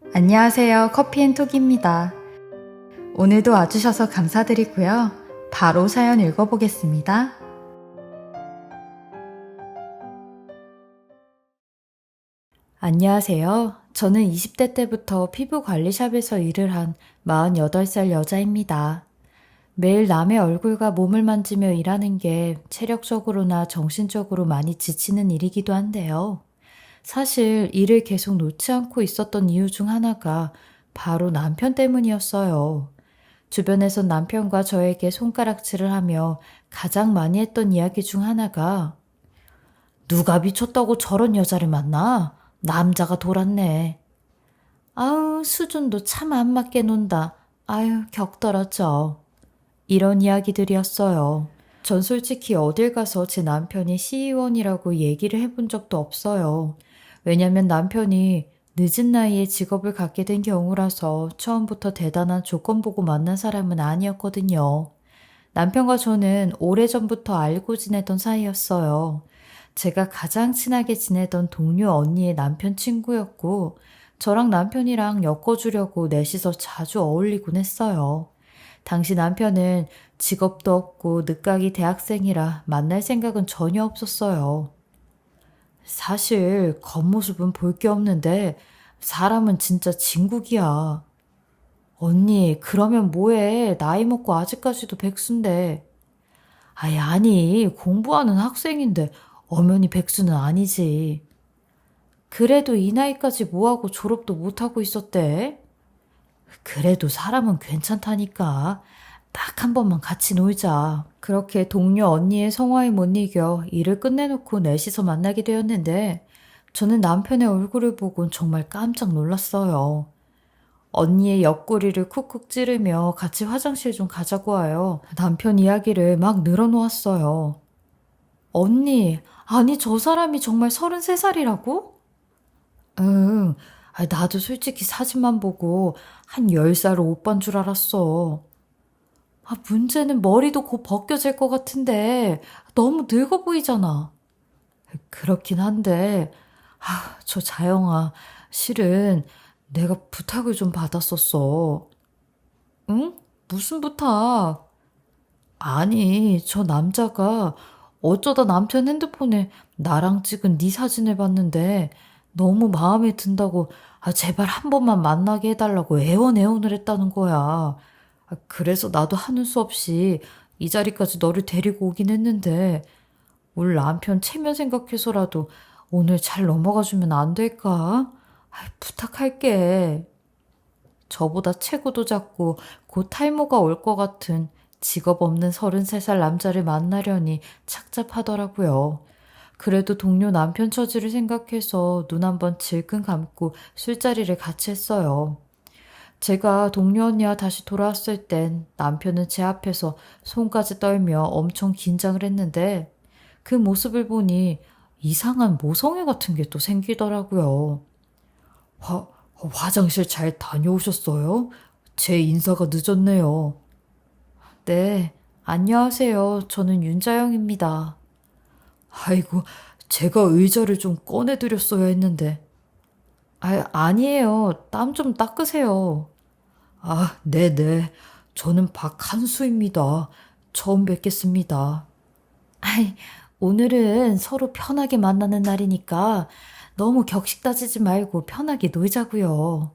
안녕하세요. 커피앤톡입니다. 오늘도 와주셔서 감사드리고요. 바로 사연 읽어보겠습니다. 안녕하세요. 저는 20대 때부터 피부관리샵에서 일을 한 48살 여자입니다. 매일 남의 얼굴과 몸을 만지며 일하는 게 체력적으로나 정신적으로 많이 지치는 일이기도 한데요. 사실 일을 계속 놓지 않고 있었던 이유 중 하나가 바로 남편 때문이었어요. 주변에선 남편과 저에게 손가락질을 하며 가장 많이 했던 이야기 중 하나가 누가 미쳤다고 저런 여자를 만나? 남자가 돌았네. 아우, 수준도 참 안 맞게 논다. 아유, 격떨어져. 이런 이야기들이었어요. 전 솔직히 어딜 가서 제 남편이 시의원이라고 얘기를 해본 적도 없어요. 왜냐면 남편이 늦은 나이에 직업을 갖게 된 경우라서 처음부터 대단한 조건 보고 만난 사람은 아니었거든요. 남편과 저는 오래전부터 알고 지내던 사이였어요. 제가 가장 친하게 지내던 동료 언니의 남편 친구였고, 저랑 남편이랑 엮어주려고 넷이서 자주 어울리곤 했어요. 당시 남편은 직업도 없고 늦가기 대학생이라 만날 생각은 전혀 없었어요. 사실 겉모습은 볼 게 없는데 사람은 진짜 진국이야. 언니, 그러면 뭐해? 나이 먹고 아직까지도 백수인데. 아니, 공부하는 학생인데 엄연히 백수는 아니지. 그래도 이 나이까지 뭐하고 졸업도 못하고 있었대? 그래도 사람은 괜찮다니까. 딱 한 번만 같이 놀자. 그렇게 동료 언니의 성화에 못 이겨 일을 끝내놓고 넷이서 만나게 되었는데 저는 남편의 얼굴을 보곤 정말 깜짝 놀랐어요. 언니의 옆구리를 쿡쿡 찌르며 같이 화장실 좀 가자고 하여 남편 이야기를 막 늘어놓았어요. 언니, 아니 저 사람이 정말 33살이라고? 응, 나도 솔직히 사진만 보고 한 10살 오빠인 줄 알았어. 문제는 머리도 곧 벗겨질 것 같은데 너무 늙어 보이잖아. 그렇긴 한데, 저 자영아, 실은 내가 부탁을 좀 받았었어. 응? 무슨 부탁? 아니, 저 남자가 어쩌다 남편 핸드폰에 나랑 찍은 네 사진을 봤는데 너무 마음에 든다고 제발 한 번만 만나게 해달라고 애원애원을 했다는 거야. 그래서 나도 하는 수 없이 이 자리까지 너를 데리고 오긴 했는데 우리 남편 체면 생각해서라도 오늘 잘 넘어가 주면 안 될까? 부탁할게. 저보다 체구도 작고 곧 탈모가 올 것 같은 직업 없는 33살 남자를 만나려니 착잡하더라고요. 그래도 동료 남편 처지를 생각해서 눈 한번 질끈 감고 술자리를 같이 했어요. 제가 동료 언니와 다시 돌아왔을 땐 남편은 제 앞에서 손까지 떨며 엄청 긴장을 했는데 그 모습을 보니 이상한 모성애 같은 게 또 생기더라고요. 화, 화장실 잘 다녀오셨어요? 제 인사가 늦었네요. 네, 안녕하세요. 저는 윤자영입니다. 아이고, 제가 의자를 좀 꺼내드렸어야 했는데. 아니에요. 땀 좀 닦으세요. 네네. 저는 박한수입니다. 처음 뵙겠습니다. 아이, 오늘은 서로 편하게 만나는 날이니까 너무 격식 따지지 말고 편하게 놀자고요.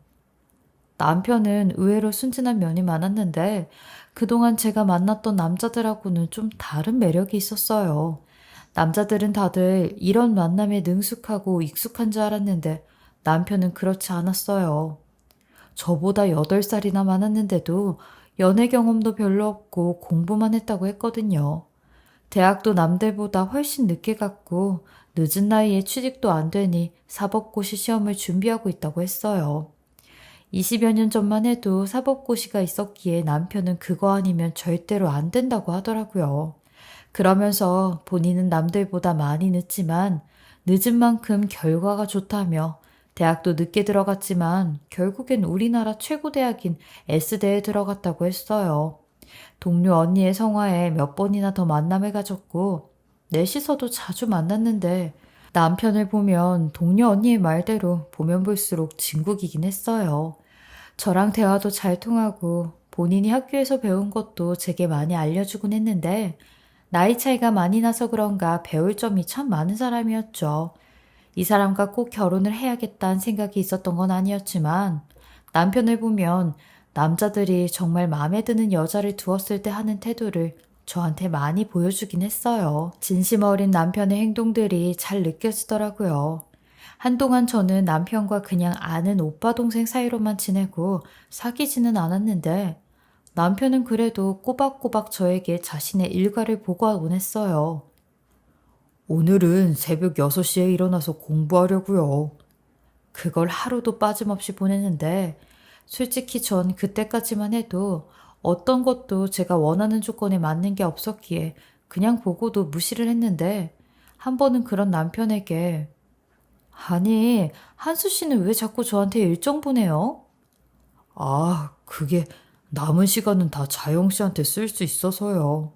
남편은 의외로 순진한 면이 많았는데 그동안 제가 만났던 남자들하고는 좀 다른 매력이 있었어요. 남자들은 다들 이런 만남에 능숙하고 익숙한 줄 알았는데 남편은 그렇지 않았어요. 저보다 8살이나 많았는데도 연애 경험도 별로 없고 공부만 했다고 했거든요. 대학도 남들보다 훨씬 늦게 갔고 늦은 나이에 취직도 안 되니 사법고시 시험을 준비하고 있다고 했어요. 20여 년 전만 해도 사법고시가 있었기에 남편은 그거 아니면 절대로 안 된다고 하더라고요. 그러면서 본인은 남들보다 많이 늦지만 늦은 만큼 결과가 좋다며 대학도 늦게 들어갔지만 결국엔 우리나라 최고 대학인 S대에 들어갔다고 했어요. 동료 언니의 성화에 몇 번이나 더 만남을 가졌고 넷이서도 자주 만났는데 남편을 보면 동료 언니의 말대로 보면 볼수록 진국이긴 했어요. 저랑 대화도 잘 통하고 본인이 학교에서 배운 것도 제게 많이 알려주곤 했는데 나이 차이가 많이 나서 그런가 배울 점이 참 많은 사람이었죠. 이 사람과 꼭 결혼을 해야겠다는 생각이 있었던 건 아니었지만 남편을 보면 남자들이 정말 마음에 드는 여자를 두었을 때 하는 태도를 저한테 많이 보여주긴 했어요. 진심 어린 남편의 행동들이 잘 느껴지더라고요. 한동안 저는 남편과 그냥 아는 오빠 동생 사이로만 지내고 사귀지는 않았는데 남편은 그래도 꼬박꼬박 저에게 자신의 일과를 보고하곤 했어요. 오늘은 새벽 6시에 일어나서 공부하려고요. 그걸 하루도 빠짐없이 보냈는데 솔직히 전 그때까지만 해도 어떤 것도 제가 원하는 조건에 맞는 게 없었기에 그냥 보고도 무시를 했는데 한 번은 그런 남편에게 아니, 한수 씨는 왜 자꾸 저한테 일정 보내요? 아, 그게 남은 시간은 다 자영 씨한테 쓸 수 있어서요.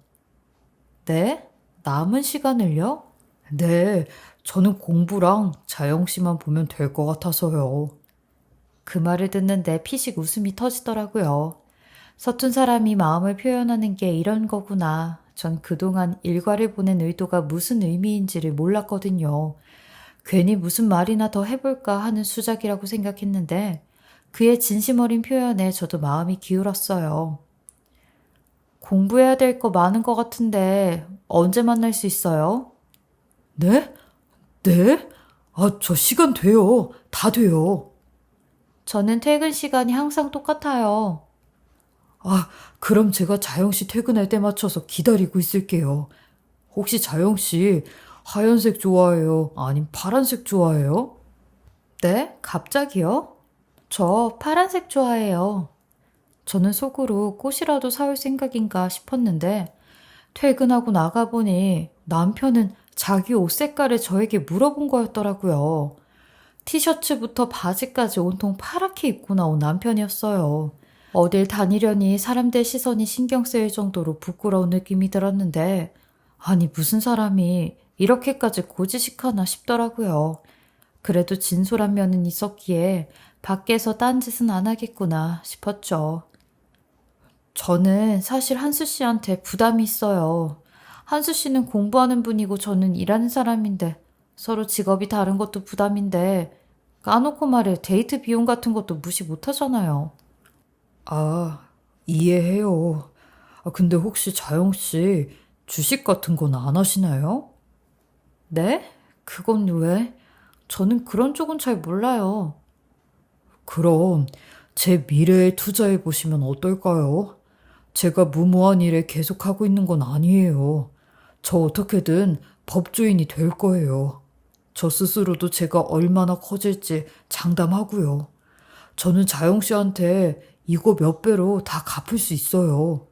네? 남은 시간을요? 네, 저는 공부랑 자영 씨만 보면 될 것 같아서요. 그 말을 듣는데 피식 웃음이 터지더라고요. 서툰 사람이 마음을 표현하는 게 이런 거구나. 전 그동안 일과를 보낸 의도가 무슨 의미인지를 몰랐거든요. 괜히 무슨 말이나 더 해볼까 하는 수작이라고 생각했는데 그의 진심 어린 표현에 저도 마음이 기울었어요. 공부해야 될 거 많은 것 같은데 언제 만날 수 있어요? 네? 네? 아, 저 시간 돼요. 다 돼요. 저는 퇴근 시간이 항상 똑같아요. 아, 그럼 제가 자영 씨 퇴근할 때 맞춰서 기다리고 있을게요. 혹시 자영 씨 하얀색 좋아해요? 아님 파란색 좋아해요? 네? 갑자기요? 저 파란색 좋아해요. 저는 속으로 꽃이라도 사올 생각인가 싶었는데 퇴근하고 나가보니 남편은 자기 옷 색깔을 저에게 물어본 거였더라고요. 티셔츠부터 바지까지 온통 파랗게 입고 나온 남편이었어요. 어딜 다니려니 사람들 시선이 신경 쓰일 정도로 부끄러운 느낌이 들었는데 아니 무슨 사람이 이렇게까지 고지식하나 싶더라고요. 그래도 진솔한 면은 있었기에 밖에서 딴짓은 안 하겠구나 싶었죠. 저는 사실 한수 씨한테 부담이 있어요. 한수 씨는 공부하는 분이고 저는 일하는 사람인데 서로 직업이 다른 것도 부담인데 까놓고 말해 데이트 비용 같은 것도 무시 못 하잖아요. 아, 이해해요. 아, 근데 혹시 자영 씨 주식 같은 건 안 하시나요? 네? 그건 왜? 저는 그런 쪽은 잘 몰라요. 그럼 제 미래에 투자해 보시면 어떨까요? 제가 무모한 일에 계속하고 있는 건 아니에요. 저 어떻게든 법조인이 될 거예요. 저 스스로도 제가 얼마나 커질지 장담하고요. 저는 자영 씨한테 이거 몇 배로 다 갚을 수 있어요.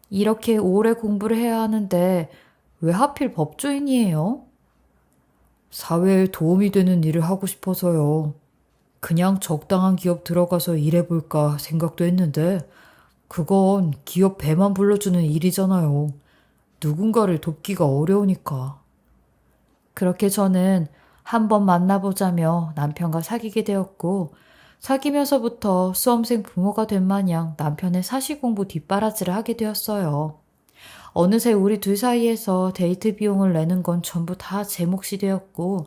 이렇게 오래 공부를 해야 하는데 왜 하필 법조인이에요? 사회에 도움이 되는 일을 하고 싶어서요. 그냥 적당한 기업 들어가서 일해볼까 생각도 했는데 그건 기업 배만 불러주는 일이잖아요. 누군가를 돕기가 어려우니까. 그렇게 저는 한 번 만나보자며 남편과 사귀게 되었고 사귀면서부터 수험생 부모가 된 마냥 남편의 사시공부 뒷바라지를 하게 되었어요. 어느새 우리 둘 사이에서 데이트 비용을 내는 건 전부 다 제 몫이 되었고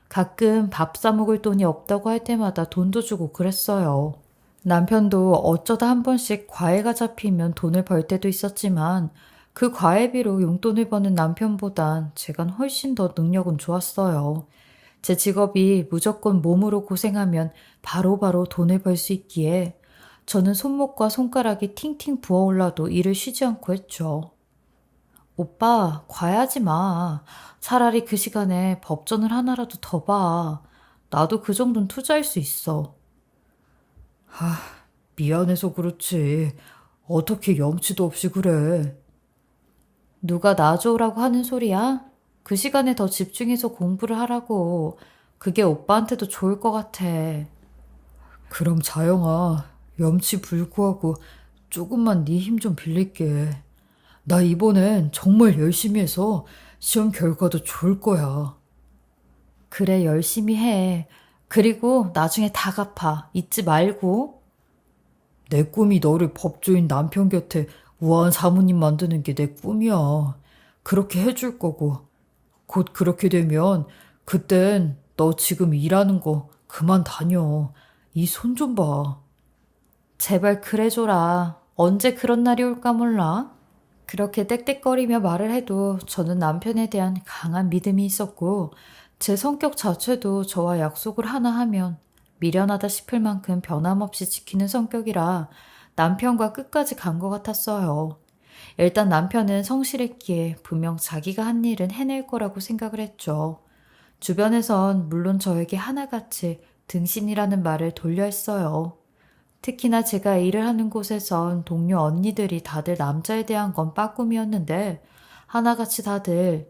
가끔 밥 사 먹을 돈이 없다고 할 때마다 돈도 주고 그랬어요. 남편도 어쩌다 한 번씩 과외가 잡히면 돈을 벌 때도 있었지만 그 과외비로 용돈을 버는 남편보단 제가 훨씬 더 능력은 좋았어요. 제 직업이 무조건 몸으로 고생하면 바로바로 돈을 벌 수 있기에 저는 손목과 손가락이 팅팅 부어올라도 일을 쉬지 않고 했죠. 오빠, 과외하지 마. 차라리 그 시간에 법전을 하나라도 더 봐. 나도 그 정도는 투자할 수 있어. 미안해서 그렇지. 어떻게 염치도 없이 그래. 누가 나 좋으라고 하는 소리야? 그 시간에 더 집중해서 공부를 하라고. 그게 오빠한테도 좋을 것 같아. 그럼 자영아, 염치 불구하고 조금만 네 힘 좀 빌릴게. 나 이번엔 정말 열심히 해서 시험 결과도 좋을 거야. 그래, 열심히 해. 그리고 나중에 다 갚아. 잊지 말고. 내 꿈이 너를 법조인 남편 곁에 우아한 사모님 만드는 게 내 꿈이야. 그렇게 해줄 거고. 곧 그렇게 되면 그땐 너 지금 일하는 거 그만 다녀. 이 손 좀 봐. 제발 그래줘라. 언제 그런 날이 올까 몰라. 그렇게 떽떽거리며 말을 해도 저는 남편에 대한 강한 믿음이 있었고 제 성격 자체도 저와 약속을 하나 하면 미련하다 싶을 만큼 변함없이 지키는 성격이라 남편과 끝까지 간 것 같았어요. 일단 남편은 성실했기에 분명 자기가 한 일은 해낼 거라고 생각을 했죠. 주변에선 물론 저에게 하나같이 등신이라는 말을 돌려 했어요. 특히나 제가 일을 하는 곳에선 동료 언니들이 다들 남자에 대한 건 빠꿈이었는데 하나같이 다들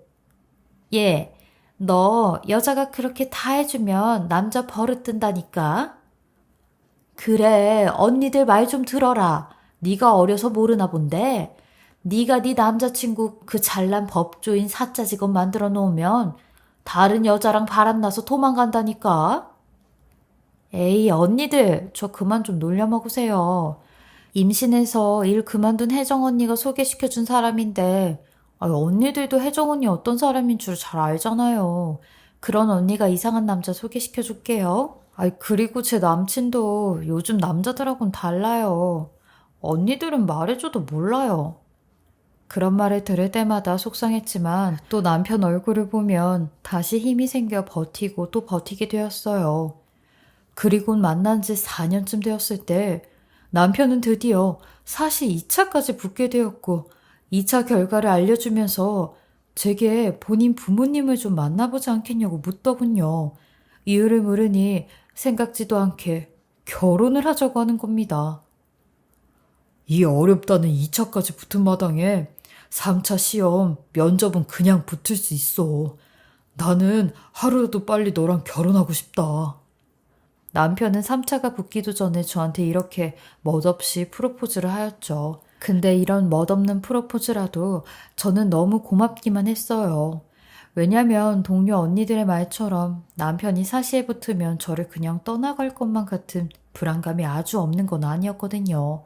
얘, 너 여자가 그렇게 다 해주면 남자 버릇 든다니까? 그래, 언니들 말 좀 들어라. 네가 어려서 모르나 본데 네가 네 남자친구 그 잘난 법조인 사짜 직업 만들어 놓으면 다른 여자랑 바람나서 도망간다니까? 에이, 언니들, 저 그만 좀 놀려먹으세요. 임신해서 일 그만둔 혜정 언니가 소개시켜준 사람인데, 언니들도 혜정 언니 어떤 사람인 줄 잘 알잖아요. 그런 언니가 이상한 남자 소개시켜줄게요. 그리고 제 남친도 요즘 남자들하고는 달라요. 언니들은 말해줘도 몰라요. 그런 말을 들을 때마다 속상했지만 또 남편 얼굴을 보면 다시 힘이 생겨 버티고 또 버티게 되었어요. 그리고 만난 지 4년쯤 되었을 때 남편은 드디어 사실 2차까지 붙게 되었고 2차 결과를 알려주면서 제게 본인 부모님을 좀 만나보지 않겠냐고 묻더군요. 이유를 물으니 생각지도 않게 결혼을 하자고 하는 겁니다. 이 어렵다는 2차까지 붙은 마당에 3차 시험, 면접은 그냥 붙을 수 있어. 나는 하루라도 빨리 너랑 결혼하고 싶다. 남편은 3차가 붙기도 전에 저한테 이렇게 멋없이 프로포즈를 하였죠. 근데 이런 멋없는 프로포즈라도 저는 너무 고맙기만 했어요. 왜냐면 동료 언니들의 말처럼 남편이 사시에 붙으면 저를 그냥 떠나갈 것만 같은 불안감이 아주 없는 건 아니었거든요.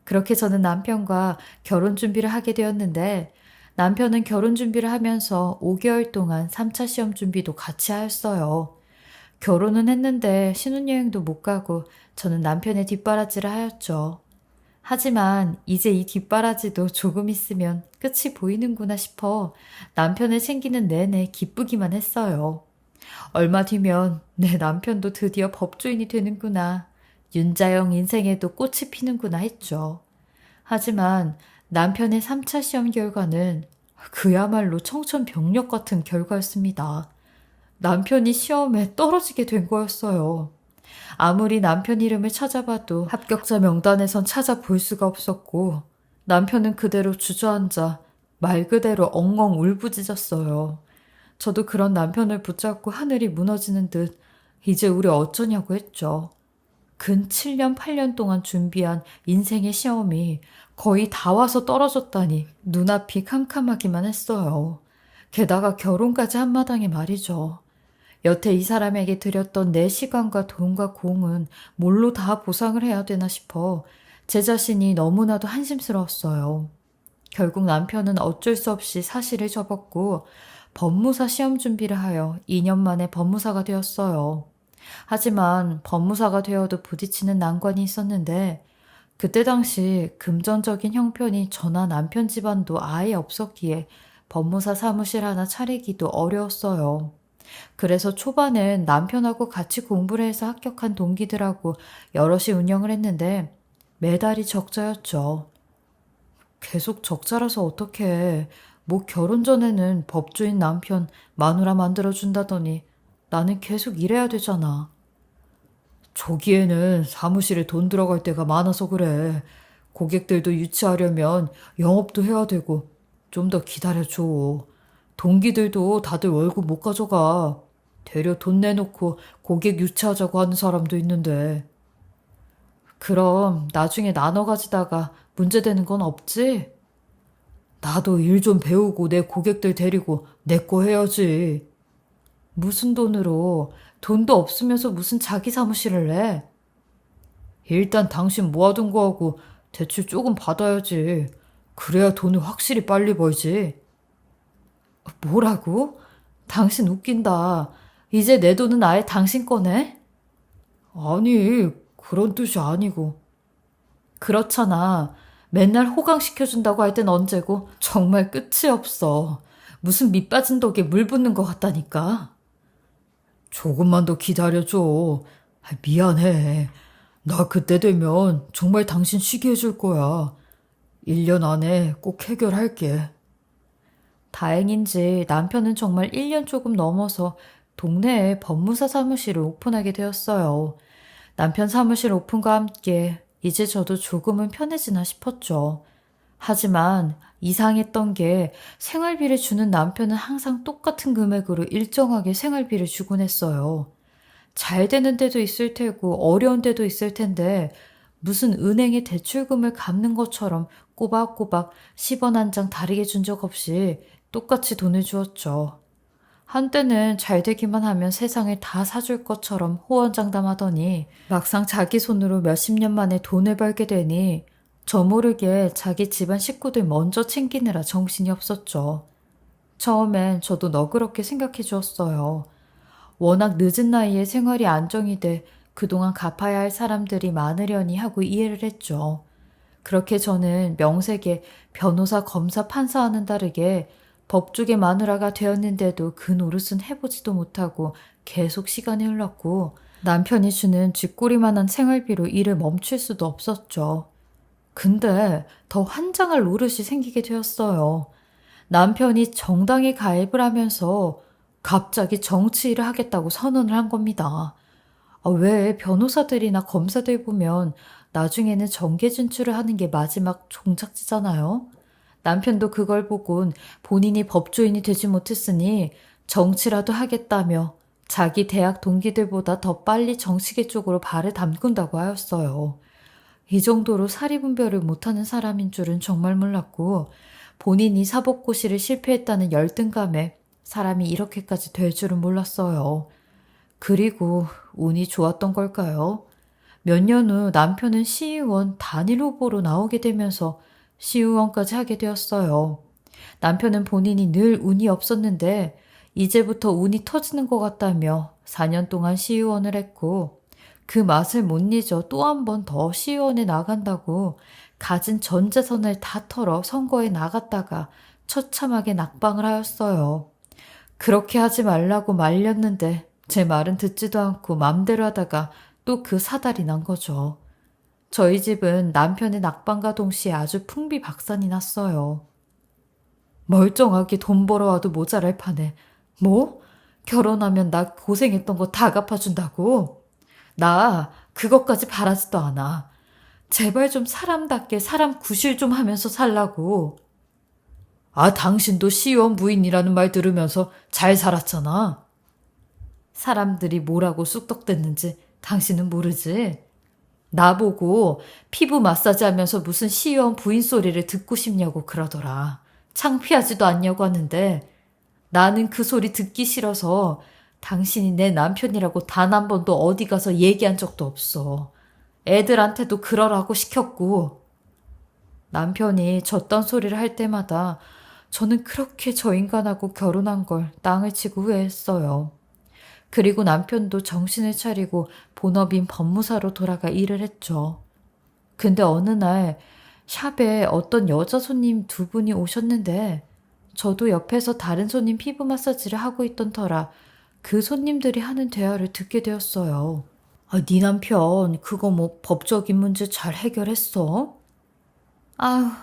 그렇게 저는 남편과 결혼 준비를 하게 되었는데 남편은 결혼 준비를 하면서 5개월 동안 3차 시험 준비도 같이 하였어요. 결혼은 했는데 신혼여행도 못 가고 저는 남편의 뒷바라지를 하였죠. 하지만 이제 이 뒷바라지도 조금 있으면 끝이 보이는구나 싶어 남편을 챙기는 내내 기쁘기만 했어요. 얼마 뒤면 내 남편도 드디어 법조인이 되는구나. 윤자영 인생에도 꽃이 피는구나 했죠. 하지만 남편의 3차 시험 결과는 그야말로 청천벽력 같은 결과였습니다. 남편이 시험에 떨어지게 된 거였어요. 아무리 남편 이름을 찾아봐도 합격자 명단에선 찾아볼 수가 없었고 남편은 그대로 주저앉아 말 그대로 엉엉 울부짖었어요. 저도 그런 남편을 붙잡고 하늘이 무너지는 듯 이제 우리 어쩌냐고 했죠. 근 7년, 8년 동안 준비한 인생의 시험이 거의 다 와서 떨어졌다니 눈앞이 캄캄하기만 했어요. 게다가 결혼까지 한마당에 말이죠. 여태 이 사람에게 드렸던 내 시간과 돈과 공은 뭘로 다 보상을 해야 되나 싶어 제 자신이 너무나도 한심스러웠어요. 결국 남편은 어쩔 수 없이 사실을 접었고 법무사 시험 준비를 하여 2년 만에 법무사가 되었어요. 하지만 법무사가 되어도 부딪히는 난관이 있었는데 그때 당시 금전적인 형편이 저나 남편 집안도 아예 없었기에 법무사 사무실 하나 차리기도 어려웠어요. 그래서 초반엔 남편하고 같이 공부를 해서 합격한 동기들하고 여럿이 운영을 했는데 매달이 적자였죠. 계속 적자라서 어떡해. 뭐 결혼 전에는 법조인 남편 마누라 만들어준다더니 나는 계속 일해야 되잖아. 조기에는 사무실에 돈 들어갈 때가 많아서 그래. 고객들도 유치하려면 영업도 해야 되고 좀 더 기다려줘. 동기들도 다들 월급 못 가져가. 되려 돈 내놓고 고객 유치하자고 하는 사람도 있는데. 그럼 나중에 나눠 가지다가 문제되는 건 없지? 나도 일 좀 배우고 내 고객들 데리고 내 거 해야지. 무슨 돈으로? 돈도 없으면서 무슨 자기 사무실을 내? 일단 당신 모아둔 거하고 대출 조금 받아야지. 그래야 돈을 확실히 빨리 벌지. 뭐라고? 당신 웃긴다. 이제 내 돈은 아예 당신 거네? 아니, 그런 뜻이 아니고. 그렇잖아. 맨날 호강시켜준다고 할 땐 언제고 정말 끝이 없어. 무슨 밑 빠진 독에 물 붓는 것 같다니까. 조금만 더 기다려줘. 미안해. 나 그때 되면 정말 당신 쉬게 해줄 거야. 1년 안에 꼭 해결할게. 다행인지 남편은 정말 1년 조금 넘어서 동네에 법무사 사무실을 오픈하게 되었어요. 남편 사무실 오픈과 함께 이제 저도 조금은 편해지나 싶었죠. 하지만 이상했던 게 생활비를 주는 남편은 항상 똑같은 금액으로 일정하게 생활비를 주곤 했어요. 잘 되는 데도 있을 테고 어려운 데도 있을 텐데 무슨 은행에 대출금을 갚는 것처럼 꼬박꼬박 10원 한 장 다르게 준 적 없이 똑같이 돈을 주었죠. 한때는 잘 되기만 하면 세상을 다 사줄 것처럼 호언장담하더니 막상 자기 손으로 몇십 년 만에 돈을 벌게 되니 저 모르게 자기 집안 식구들 먼저 챙기느라 정신이 없었죠. 처음엔 저도 너그럽게 생각해 주었어요. 워낙 늦은 나이에 생활이 안정이 돼 그동안 갚아야 할 사람들이 많으려니 하고 이해를 했죠. 그렇게 저는 명색에 변호사, 검사, 판사와는 다르게 법조계 마누라가 되었는데도 그 노릇은 해보지도 못하고 계속 시간이 흘렀고 남편이 주는 쥐꼬리만한 생활비로 일을 멈출 수도 없었죠. 근데 더 환장할 노릇이 생기게 되었어요. 남편이 정당에 가입을 하면서 갑자기 정치 일을 하겠다고 선언을 한 겁니다. 왜 변호사들이나 검사들 보면 나중에는 정계 진출을 하는 게 마지막 종착지잖아요. 남편도 그걸 보곤 본인이 법조인이 되지 못했으니 정치라도 하겠다며 자기 대학 동기들보다 더 빨리 정치계 쪽으로 발을 담근다고 하였어요. 이 정도로 사리분별을 못하는 사람인 줄은 정말 몰랐고 본인이 사법고시를 실패했다는 열등감에 사람이 이렇게까지 될 줄은 몰랐어요. 그리고 운이 좋았던 걸까요? 몇 년 후 남편은 시의원 단일 후보로 나오게 되면서 시의원까지 하게 되었어요. 남편은 본인이 늘 운이 없었는데 이제부터 운이 터지는 것 같다며 4년 동안 시의원을 했고 그 맛을 못 잊어 또 한 번 더 시의원에 나간다고 가진 전 재산을 다 털어 선거에 나갔다가 처참하게 낙방을 하였어요. 그렇게 하지 말라고 말렸는데 제 말은 듣지도 않고 맘대로 하다가 또 그 사달이 난 거죠. 저희 집은 남편의 낙방과 동시에 아주 풍비박산이 났어요. 멀쩡하게 돈 벌어와도 모자랄 판에 뭐? 결혼하면 나 고생했던 거 다 갚아준다고? 나 그것까지 바라지도 않아. 제발 좀 사람답게 사람 구실 좀 하면서 살라고. 당신도 시의원 부인이라는 말 들으면서 잘 살았잖아. 사람들이 뭐라고 쑥덕댔는지 당신은 모르지? 나보고 피부 마사지 하면서 무슨 시의원 부인 소리를 듣고 싶냐고 그러더라. 창피하지도 않냐고 하는데 나는 그 소리 듣기 싫어서 당신이 내 남편이라고 단 한 번도 어디 가서 얘기한 적도 없어. 애들한테도 그러라고 시켰고. 남편이 저딴 소리를 할 때마다 저는 그렇게 저 인간하고 결혼한 걸 땅을 치고 후회했어요. 그리고 남편도 정신을 차리고 본업인 법무사로 돌아가 일을 했죠. 근데 어느 날 샵에 어떤 여자 손님 두 분이 오셨는데 저도 옆에서 다른 손님 피부 마사지를 하고 있던 터라 그 손님들이 하는 대화를 듣게 되었어요. 네 남편 그거 뭐 법적인 문제 잘 해결했어?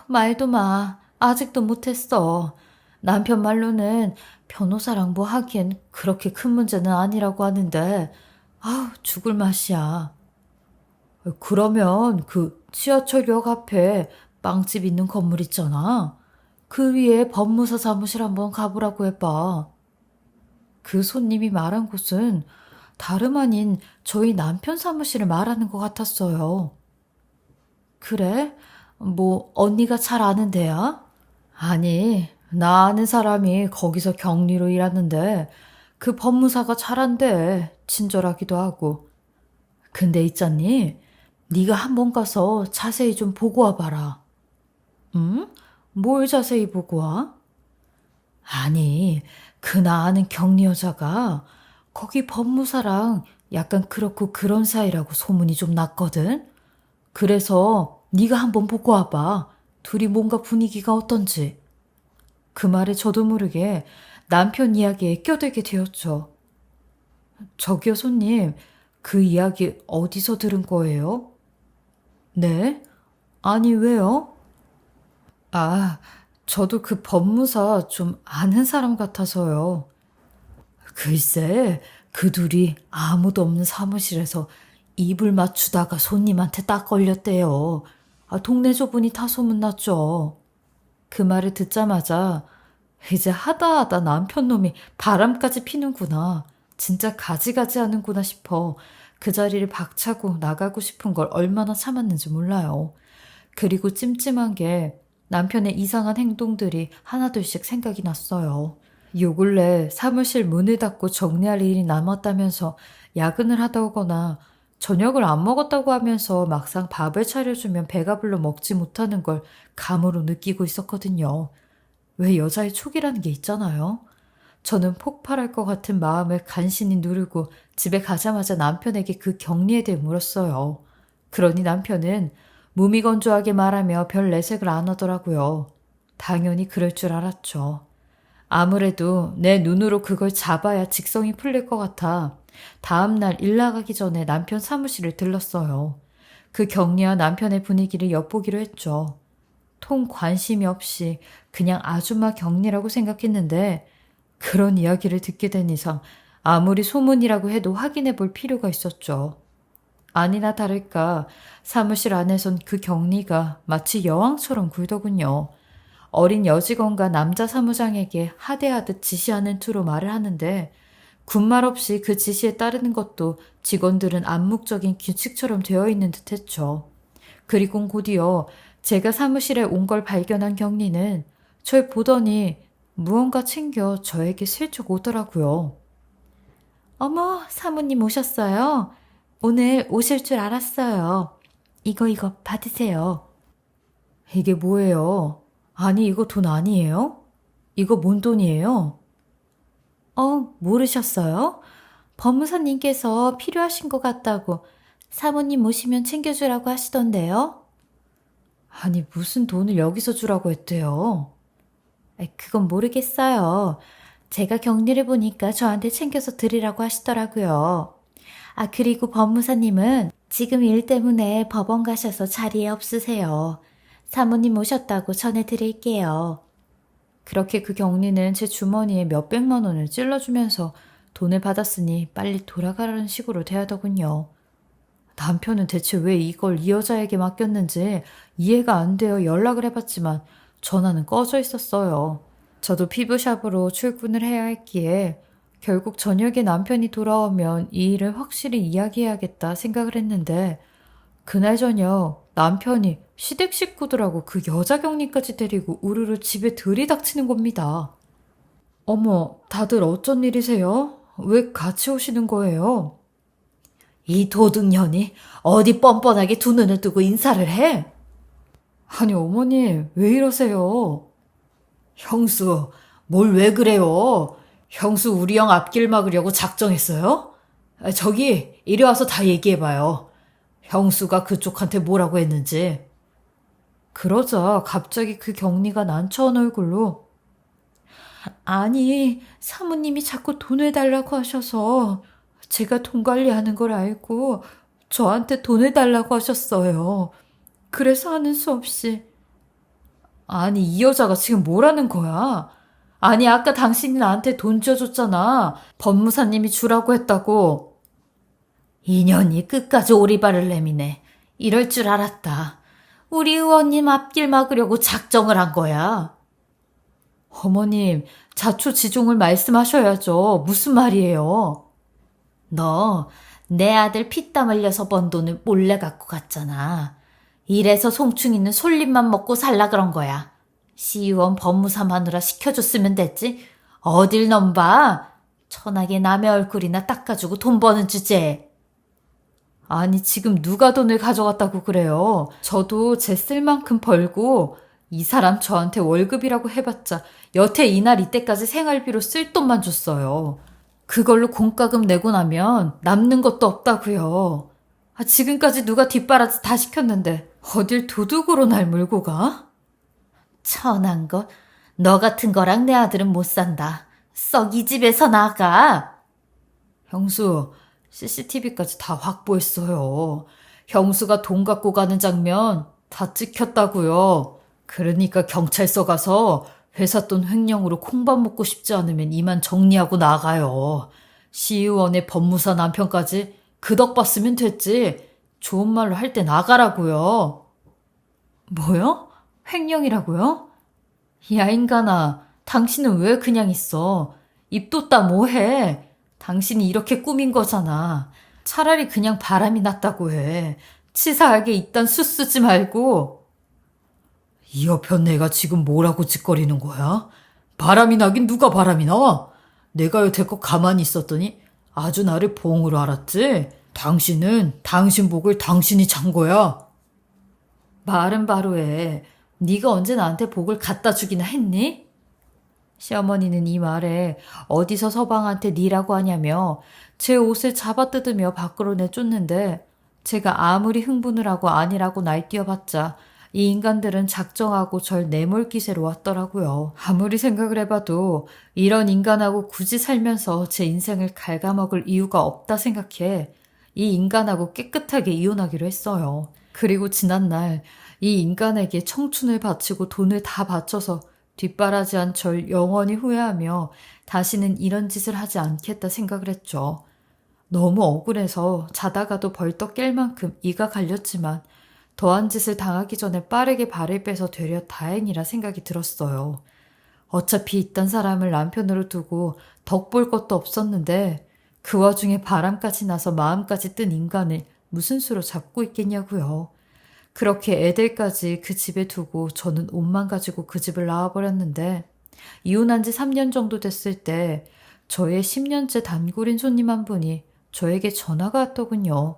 말도 마. 아직도 못했어. 남편 말로는 변호사랑 뭐 하기엔 그렇게 큰 문제는 아니라고 하는데 죽을 맛이야. 그러면 그 지하철역 앞에 빵집 있는 건물 있잖아. 그 위에 법무사 사무실 한번 가보라고 해봐. 그 손님이 말한 곳은 다름 아닌 저희 남편 사무실을 말하는 것 같았어요. 그래? 뭐 언니가 잘 아는 데야? 아니, 나 아는 사람이 거기서 격리로 일하는데 그 법무사가 잘한대. 친절하기도 하고. 근데 있잖니, 네가 한번 가서 자세히 좀 보고 와봐라. 응? 뭘 자세히 보고 와? 아니, 그 나 아는 격리 여자가 거기 법무사랑 약간 그렇고 그런 사이라고 소문이 좀 났거든? 그래서 네가 한번 보고 와봐. 둘이 뭔가 분위기가 어떤지. 그 말에 저도 모르게 남편 이야기에 껴들게 되었죠. 저기요, 손님. 그 이야기 어디서 들은 거예요? 네? 아니, 왜요? 아, 저도 그 법무사 좀 아는 사람 같아서요. 글쎄, 그 둘이 아무도 없는 사무실에서 입을 맞추다가 손님한테 딱 걸렸대요. 동네 좁으니 다 소문났죠. 그 말을 듣자마자 이제 하다 남편 놈이 바람까지 피는구나. 진짜 가지가지 하는구나 싶어 그 자리를 박차고 나가고 싶은 걸 얼마나 참았는지 몰라요. 그리고 찜찜한 게 남편의 이상한 행동들이 하나둘씩 생각이 났어요. 요 근래 사무실 문을 닫고 정리할 일이 남았다면서 야근을 하다 오거나 저녁을 안 먹었다고 하면서 막상 밥을 차려주면 배가 불러 먹지 못하는 걸 감으로 느끼고 있었거든요. 왜 여자의 촉이라는 게 있잖아요. 저는 폭발할 것 같은 마음을 간신히 누르고 집에 가자마자 남편에게 그 격리에 대해 물었어요. 그러니 남편은 무미건조하게 말하며 별 내색을 안 하더라고요. 당연히 그럴 줄 알았죠. 아무래도 내 눈으로 그걸 잡아야 직성이 풀릴 것 같아 다음날 일 나가기 전에 남편 사무실을 들렀어요. 그 격리와 남편의 분위기를 엿보기로 했죠. 통 관심이 없이 그냥 아줌마 격리라고 생각했는데 그런 이야기를 듣게 된 이상 아무리 소문이라고 해도 확인해 볼 필요가 있었죠. 아니나 다를까 사무실 안에선 그 격리가 마치 여왕처럼 굴더군요. 어린 여직원과 남자 사무장에게 하대하듯 지시하는 투로 말을 하는데 군말 없이 그 지시에 따르는 것도 직원들은 암묵적인 규칙처럼 되어 있는 듯 했죠. 그리고 곧이어 제가 사무실에 온 걸 발견한 경리는 절 보더니 무언가 챙겨 저에게 슬쩍 오더라고요. 어머, 사모님 오셨어요? 오늘 오실 줄 알았어요. 이거 받으세요. 이게 뭐예요? 아니, 이거 돈 아니에요? 이거 뭔 돈이에요? 모르셨어요? 법무사님께서 필요하신 것 같다고 사모님 오시면 챙겨주라고 하시던데요? 아니, 무슨 돈을 여기서 주라고 했대요? 그건 모르겠어요. 제가 격리를 보니까 저한테 챙겨서 드리라고 하시더라고요. 그리고 법무사님은 지금 일 때문에 법원 가셔서 자리에 없으세요. 사모님 오셨다고 전해드릴게요. 그렇게 그 격리는 제 주머니에 몇백만 원을 찔러주면서 돈을 받았으니 빨리 돌아가라는 식으로 대하더군요. 남편은 대체 왜 이걸 이 여자에게 맡겼는지 이해가 안 되어 연락을 해봤지만 전화는 꺼져 있었어요. 저도 피부샵으로 출근을 해야 했기에 결국 저녁에 남편이 돌아오면 이 일을 확실히 이야기해야겠다 생각을 했는데 그날 저녁 남편이 시댁 식구들하고 그 여자 격리까지 데리고 우르르 집에 들이닥치는 겁니다. 어머, 다들 어쩐 일이세요? 왜 같이 오시는 거예요? 이 도둑년이 어디 뻔뻔하게 두 눈을 뜨고 인사를 해? 아니, 어머님, 왜 이러세요? 형수, 뭘 왜 그래요? 형수 우리 형 앞길 막으려고 작정했어요? 저기, 이리 와서 다 얘기해봐요. 형수가 그쪽한테 뭐라고 했는지. 그러자 갑자기 그 격리가 난처한 얼굴로 아니, 사모님이 자꾸 돈을 달라고 하셔서 제가 돈 관리하는 걸 알고 저한테 돈을 달라고 하셨어요. 그래서 하는 수 없이. 아니, 이 여자가 지금 뭐라는 거야? 아니, 아까 당신이 나한테 돈 쥐어줬잖아. 법무사님이 주라고 했다고. 인연이 끝까지 오리발을 내미네. 이럴 줄 알았다. 우리 의원님 앞길 막으려고 작정을 한 거야. 어머님, 자초지종을 말씀하셔야죠. 무슨 말이에요? 너, 내 아들 피땀 흘려서 번 돈을 몰래 갖고 갔잖아. 이래서 송충이는 솔잎만 먹고 살라 그런 거야. 시의원 법무사 마누라 시켜줬으면 됐지. 어딜 넘봐. 천하게 남의 얼굴이나 닦아주고 돈 버는 주제. 아니, 지금 누가 돈을 가져갔다고 그래요? 저도 제 쓸 만큼 벌고 이 사람 저한테 월급이라고 해봤자 여태 이날 이때까지 생활비로 쓸 돈만 줬어요. 그걸로 공과금 내고 나면 남는 것도 없다고요. 지금까지 누가 뒷바라지 다 시켰는데 어딜 도둑으로 날 몰고 가? 천한 것. 너 같은 거랑 내 아들은 못 산다. 썩 이 집에서 나가. 형수, CCTV까지 다 확보했어요. 형수가 돈 갖고 가는 장면 다 찍혔다고요. 그러니까 경찰서 가서 회사 돈 횡령으로 콩밥 먹고 싶지 않으면 이만 정리하고 나가요. 시의원의 법무사 남편까지 그 덕 봤으면 됐지. 좋은 말로 할 때 나가라고요. 뭐요? 횡령이라고요? 야, 인간아, 당신은 왜 그냥 있어? 입 돋다 뭐해? 당신이 이렇게 꾸민 거잖아. 차라리 그냥 바람이 났다고 해. 치사하게 이딴 수 쓰지 말고. 이 여편 내가 지금 뭐라고 짓거리는 거야? 바람이 나긴 누가 바람이 나와? 내가 여태껏 가만히 있었더니 아주 나를 봉으로 알았지? 당신은 당신 복을 당신이 찬 거야. 말은 바로 해. 네가 언제 나한테 복을 갖다 주기나 했니? 시어머니는 이 말에 어디서 서방한테 니라고 하냐며 제 옷을 잡아뜯으며 밖으로 내쫓는데 제가 아무리 흥분을 하고 아니라고 날뛰어봤자 이 인간들은 작정하고 절 내몰 기세로 왔더라고요. 아무리 생각을 해봐도 이런 인간하고 굳이 살면서 제 인생을 갉아먹을 이유가 없다 생각해 이 인간하고 깨끗하게 이혼하기로 했어요. 그리고 지난날 이 인간에게 청춘을 바치고 돈을 다 바쳐서 뒷바라지한 절 영원히 후회하며 다시는 이런 짓을 하지 않겠다 생각을 했죠. 너무 억울해서 자다가도 벌떡 깰 만큼 이가 갈렸지만 더한 짓을 당하기 전에 빠르게 발을 빼서 되려 다행이라 생각이 들었어요. 어차피 이딴 사람을 남편으로 두고 덕볼 것도 없었는데 그 와중에 바람까지 나서 마음까지 뜬 인간을 무슨 수로 잡고 있겠냐고요. 그렇게 애들까지 그 집에 두고 저는 옷만 가지고 그 집을 나와버렸는데 이혼한 지 3년 정도 됐을 때 저의 10년째 단골인 손님 한 분이 저에게 전화가 왔더군요.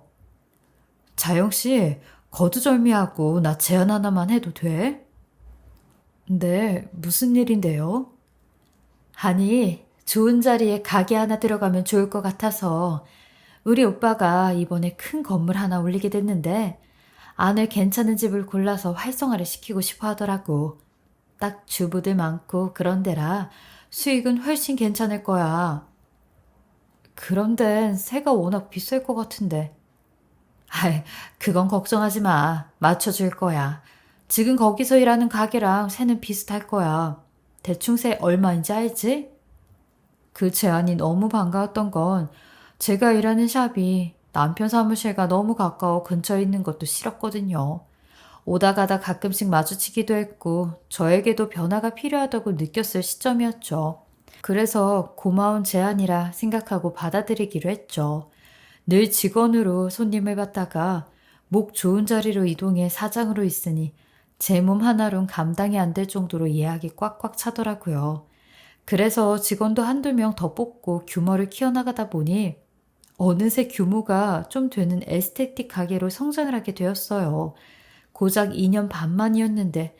자영씨, 거두절미하고 나 제안 하나만 해도 돼? 네, 무슨 일인데요? 아니, 좋은 자리에 가게 하나 들어가면 좋을 것 같아서 우리 오빠가 이번에 큰 건물 하나 올리게 됐는데 안을 괜찮은 집을 골라서 활성화를 시키고 싶어 하더라고. 딱 주부들 많고 그런 데라 수익은 훨씬 괜찮을 거야. 그런데 세가 워낙 비쌀 것 같은데. 아이, 그건 걱정하지 마. 맞춰줄 거야. 지금 거기서 일하는 가게랑 세는 비슷할 거야. 대충 세 얼마인지 알지? 그 제안이 너무 반가웠던 건 제가 일하는 샵이 남편 사무실과 너무 가까워 근처에 있는 것도 싫었거든요. 오다 가다 가끔씩 마주치기도 했고 저에게도 변화가 필요하다고 느꼈을 시점이었죠. 그래서 고마운 제안이라 생각하고 받아들이기로 했죠. 늘 직원으로 손님을 받다가 목 좋은 자리로 이동해 사장으로 있으니 제 몸 하나론 감당이 안 될 정도로 예약이 꽉꽉 차더라고요. 그래서 직원도 한두 명 더 뽑고 규모를 키워나가다 보니 어느새 규모가 좀 되는 에스테틱 가게로 성장을 하게 되었어요. 고작 2년 반만이었는데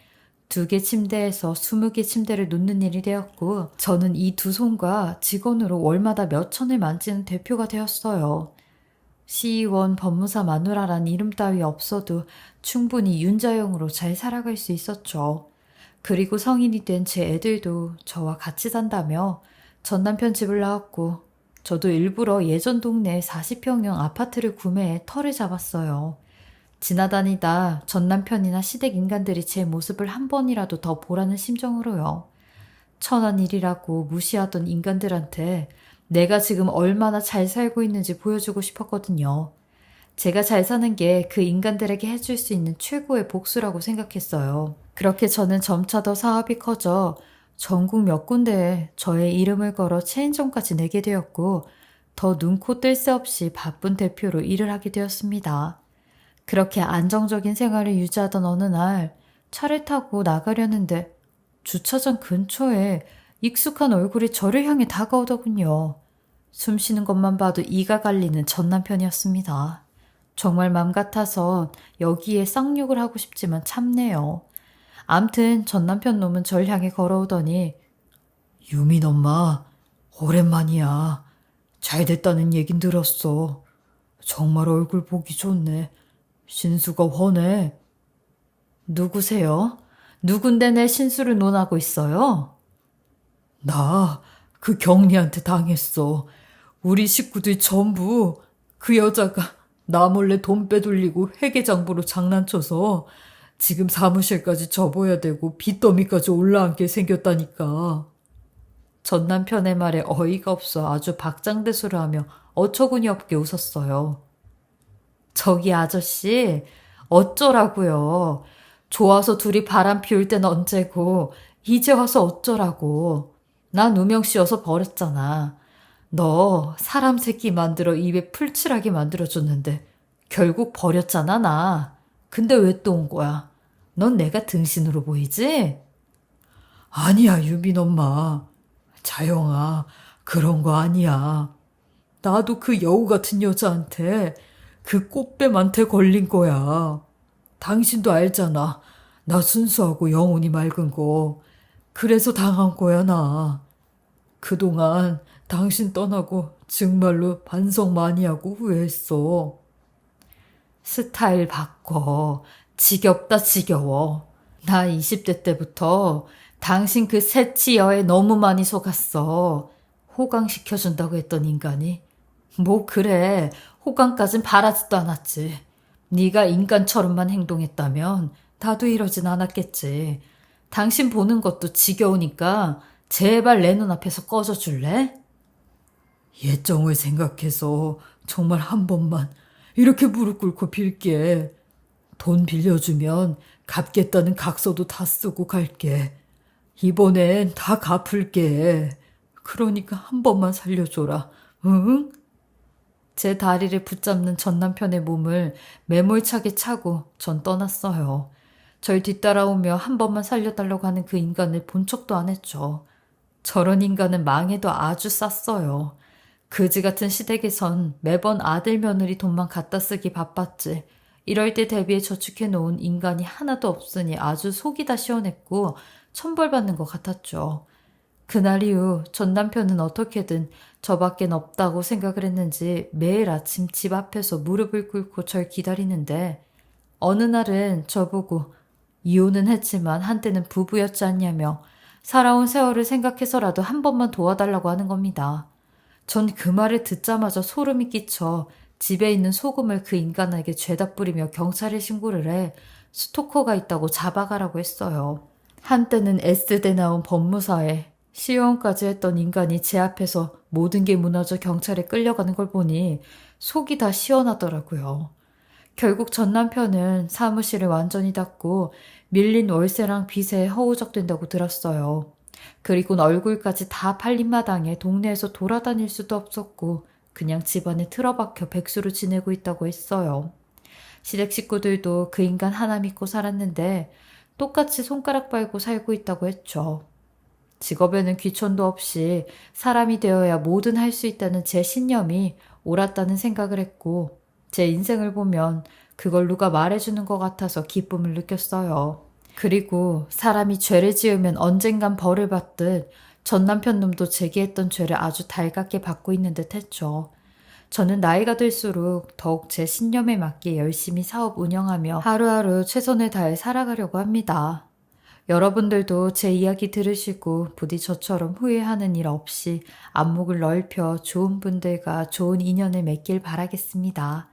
2개 침대에서 20개 침대를 놓는 일이 되었고 저는 이 두 손과 직원으로 월마다 몇 천을 만지는 대표가 되었어요. 시의원, 법무사, 마누라란 이름 따위 없어도 충분히 윤자형으로 잘 살아갈 수 있었죠. 그리고 성인이 된 제 애들도 저와 같이 산다며 전 남편 집을 나왔고 저도 일부러 예전 동네 40평형 아파트를 구매해 터를 잡았어요. 지나다니다 전 남편이나 시댁 인간들이 제 모습을 한 번이라도 더 보라는 심정으로요. 천한 일이라고 무시하던 인간들한테 내가 지금 얼마나 잘 살고 있는지 보여주고 싶었거든요. 제가 잘 사는 게 그 인간들에게 해줄 수 있는 최고의 복수라고 생각했어요. 그렇게 저는 점차 더 사업이 커져 전국 몇 군데에 저의 이름을 걸어 체인점까지 내게 되었고 더 눈코 뜰 새 없이 바쁜 대표로 일을 하게 되었습니다. 그렇게 안정적인 생활을 유지하던 어느 날 차를 타고 나가려는데 주차장 근처에 익숙한 얼굴이 저를 향해 다가오더군요. 숨 쉬는 것만 봐도 이가 갈리는 전 남편이었습니다. 정말 맘 같아서 여기에 쌍욕을 하고 싶지만 참네요. 암튼 전 남편 놈은 절 향해 걸어오더니 유민 엄마, 오랜만이야. 잘 됐다는 얘긴 들었어. 정말 얼굴 보기 좋네. 신수가 훤해. 누구세요? 누군데 내 신수를 논하고 있어요? 나 그 경리한테 당했어. 우리 식구들 전부 그 여자가 나 몰래 돈 빼돌리고 회계장부로 장난쳐서 지금 사무실까지 접어야 되고 빚더미까지 올라앉게 생겼다니까. 전 남편의 말에 어이가 없어 아주 박장대소를 하며 어처구니 없게 웃었어요. 저기 아저씨, 어쩌라고요. 좋아서 둘이 바람 피울 땐 언제고 이제 와서 어쩌라고. 나 누명씌워서 버렸잖아. 너 사람 새끼 만들어 입에 풀칠하게 만들어줬는데 결국 버렸잖아 나. 근데 왜 또 온 거야? 넌 내가 등신으로 보이지? 아니야 유빈 엄마. 자영아 그런 거 아니야. 나도 그 여우 같은 여자한테 그 꽃뱀한테 걸린 거야. 당신도 알잖아. 나 순수하고 영혼이 맑은 거. 그래서 당한 거야 나. 그동안 당신 떠나고 정말로 반성 많이 하고 후회했어. 스타일 바꿔. 지겹다 지겨워. 나 20대 때부터 당신 그 새치여에 너무 많이 속았어. 호강시켜준다고 했던 인간이. 뭐 그래. 호강까진 바라지도 않았지. 네가 인간처럼만 행동했다면 나도 이러진 않았겠지. 당신 보는 것도 지겨우니까 제발 내 눈앞에서 꺼져줄래? 예정을 생각해서 정말 한 번만 이렇게 무릎 꿇고 빌게. 돈 빌려주면 갚겠다는 각서도 다 쓰고 갈게. 이번엔 다 갚을게. 그러니까 한 번만 살려줘라. 응? 제 다리를 붙잡는 전 남편의 몸을 매몰차게 차고 전 떠났어요. 절 뒤따라오며 한 번만 살려달라고 하는 그 인간을 본 척도 안 했죠. 저런 인간은 망해도 아주 쌌어요. 그지 같은 시댁에선 매번 아들 며느리 돈만 갖다 쓰기 바빴지. 이럴 때 대비해 저축해 놓은 인간이 하나도 없으니 아주 속이 다 시원했고 천벌받는 것 같았죠. 그날 이후 전 남편은 어떻게든 저밖엔 없다고 생각을 했는지 매일 아침 집 앞에서 무릎을 꿇고 절 기다리는데 어느 날은 저보고 이혼은 했지만 한때는 부부였지 않냐며 살아온 세월을 생각해서라도 한 번만 도와달라고 하는 겁니다. 전 그 말을 듣자마자 소름이 끼쳐 집에 있는 소금을 그 인간에게 죄다 뿌리며 경찰에 신고를 해 스토커가 있다고 잡아가라고 했어요. 한때는 S대 나온 법무사에 시의원까지 했던 인간이 제 앞에서 모든 게 무너져 경찰에 끌려가는 걸 보니 속이 다 시원하더라고요. 결국 전 남편은 사무실을 완전히 닫고 밀린 월세랑 빚에 허우적된다고 들었어요. 그리고는 얼굴까지 다 팔린 마당에 동네에서 돌아다닐 수도 없었고 그냥 집안에 틀어박혀 백수로 지내고 있다고 했어요. 시댁 식구들도 그 인간 하나 믿고 살았는데 똑같이 손가락 빨고 살고 있다고 했죠. 직업에는 귀천도 없이 사람이 되어야 뭐든 할 수 있다는 제 신념이 옳았다는 생각을 했고 제 인생을 보면 그걸 누가 말해주는 것 같아서 기쁨을 느꼈어요. 그리고 사람이 죄를 지으면 언젠간 벌을 받듯 전 남편 놈도 제게 했던 죄를 아주 달갑게 받고 있는 듯 했죠. 저는 나이가 들수록 더욱 제 신념에 맞게 열심히 사업 운영하며 하루하루 최선을 다해 살아가려고 합니다. 여러분들도 제 이야기 들으시고 부디 저처럼 후회하는 일 없이 안목을 넓혀 좋은 분들과 좋은 인연을 맺길 바라겠습니다.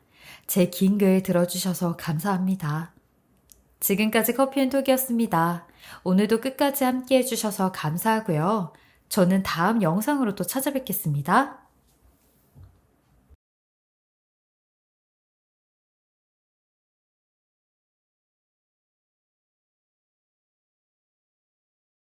제 긴 글 들어주셔서 감사합니다. 지금까지 커피앤톡이었습니다. 오늘도 끝까지 함께 해주셔서 감사하고요. 저는 다음 영상으로 또 찾아뵙겠습니다.